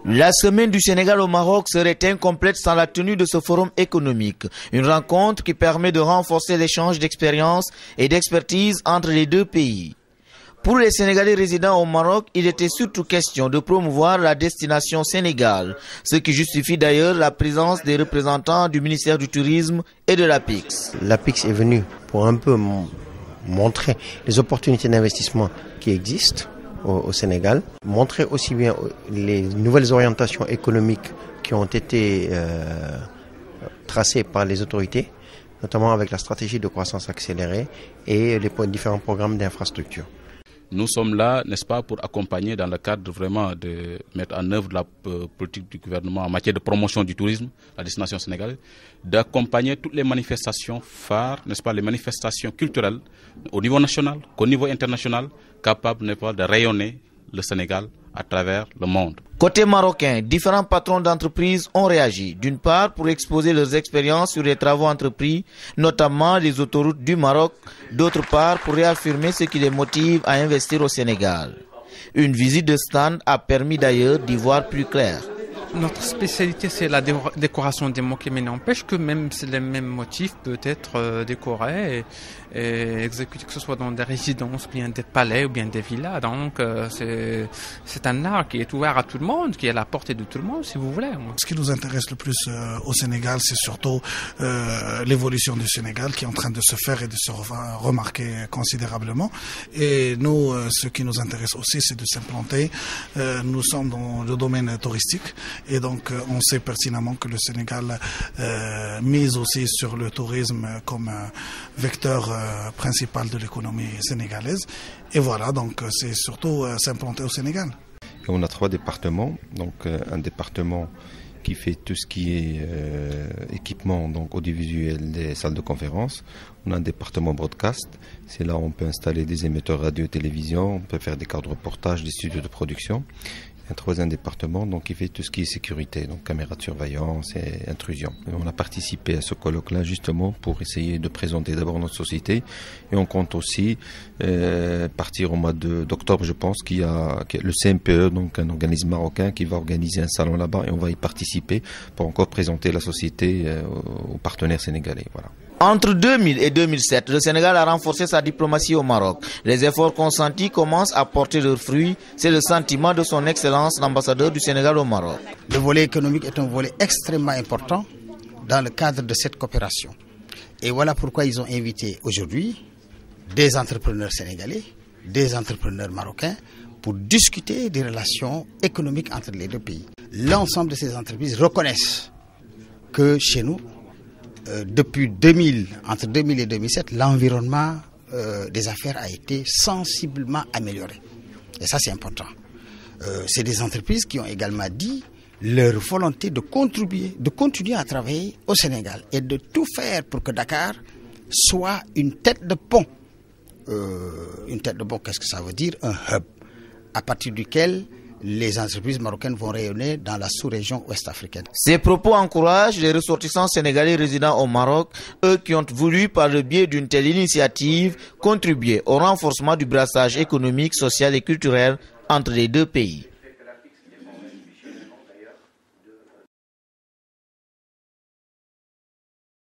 La semaine du Sénégal au Maroc serait incomplète sans la tenue de ce forum économique. Une rencontre qui permet de renforcer l'échange d'expériences et d'expertise entre les deux pays. Pour les Sénégalais résidant au Maroc, il était surtout question de promouvoir la destination Sénégal, ce qui justifie d'ailleurs la présence des représentants du ministère du Tourisme et de l'APIX. L'APIX est venu pour un peu montrer les opportunités d'investissement qui existent au Sénégal, montrer aussi bien les nouvelles orientations économiques qui ont été tracées par les autorités, notamment avec la stratégie de croissance accélérée et les différents programmes d'infrastructure. Nous sommes là, n'est-ce pas, pour accompagner dans le cadre vraiment de mettre en œuvre la politique du gouvernement en matière de promotion du tourisme, la destination sénégalaise, d'accompagner toutes les manifestations phares, n'est-ce pas, les manifestations culturelles au niveau national, qu'au niveau international, capables, n'est-ce pas, de rayonner le Sénégal à travers le monde. Côté marocain, différents patrons d'entreprises ont réagi. D'une part, pour exposer leurs expériences sur les travaux entrepris, notamment les autoroutes du Maroc. D'autre part, pour réaffirmer ce qui les motive à investir au Sénégal. Une visite de stand a permis d'ailleurs d'y voir plus clair. Notre spécialité, c'est la décoration des moquets, mais n'empêche que même les mêmes motifs peuvent être décorés et exécutés, que ce soit dans des résidences, ou bien des palais, ou bien des villas. Donc, c'est un art qui est ouvert à tout le monde, qui est à la portée de tout le monde, si vous voulez. Ce qui nous intéresse le plus au Sénégal, c'est surtout l'évolution du Sénégal qui est en train de se faire et de se remarquer considérablement. Et nous, ce qui nous intéresse aussi, c'est de s'implanter. Nous sommes dans le domaine touristique. Et donc, on sait pertinemment que le Sénégal mise aussi sur le tourisme comme vecteur principal de l'économie sénégalaise. Et voilà, donc c'est surtout s'implanter au Sénégal. On a 3 départements, donc un département qui fait tout ce qui est équipement donc audiovisuel des salles de conférence. On a un département broadcast, c'est là où on peut installer des émetteurs radio et télévision, on peut faire des cadres de reportage, des studios de production. Un 3e département donc qui fait tout ce qui est sécurité, donc caméras de surveillance et intrusion. Et on a participé à ce colloque-là justement pour essayer de présenter d'abord notre société et on compte aussi partir au mois d'octobre, je pense, qu'il y a le CMPE, donc un organisme marocain qui va organiser un salon là-bas et on va y participer pour encore présenter la société aux partenaires sénégalais. Voilà. Entre 2000 et 2007, le Sénégal a renforcé sa diplomatie au Maroc. Les efforts consentis commencent à porter leurs fruits. C'est le sentiment de son Excellence, l'ambassadeur du Sénégal au Maroc. Le volet économique est un volet extrêmement important dans le cadre de cette coopération. Et voilà pourquoi ils ont invité aujourd'hui des entrepreneurs sénégalais, des entrepreneurs marocains, pour discuter des relations économiques entre les deux pays. L'ensemble de ces entreprises reconnaissent que chez nous, depuis 2000, entre 2000 et 2007, l'environnement des affaires a été sensiblement amélioré. Et ça, c'est important. C'est des entreprises qui ont également dit leur volonté de contribuer, de continuer à travailler au Sénégal et de tout faire pour que Dakar soit une tête de pont. Une tête de pont, qu'est-ce que ça veut dire? Un hub, à partir duquel les entreprises marocaines vont rayonner dans la sous-région ouest-africaine. Ces propos encouragent les ressortissants sénégalais résidant au Maroc, eux qui ont voulu, par le biais d'une telle initiative, contribuer au renforcement du brassage économique, social et culturel entre les deux pays.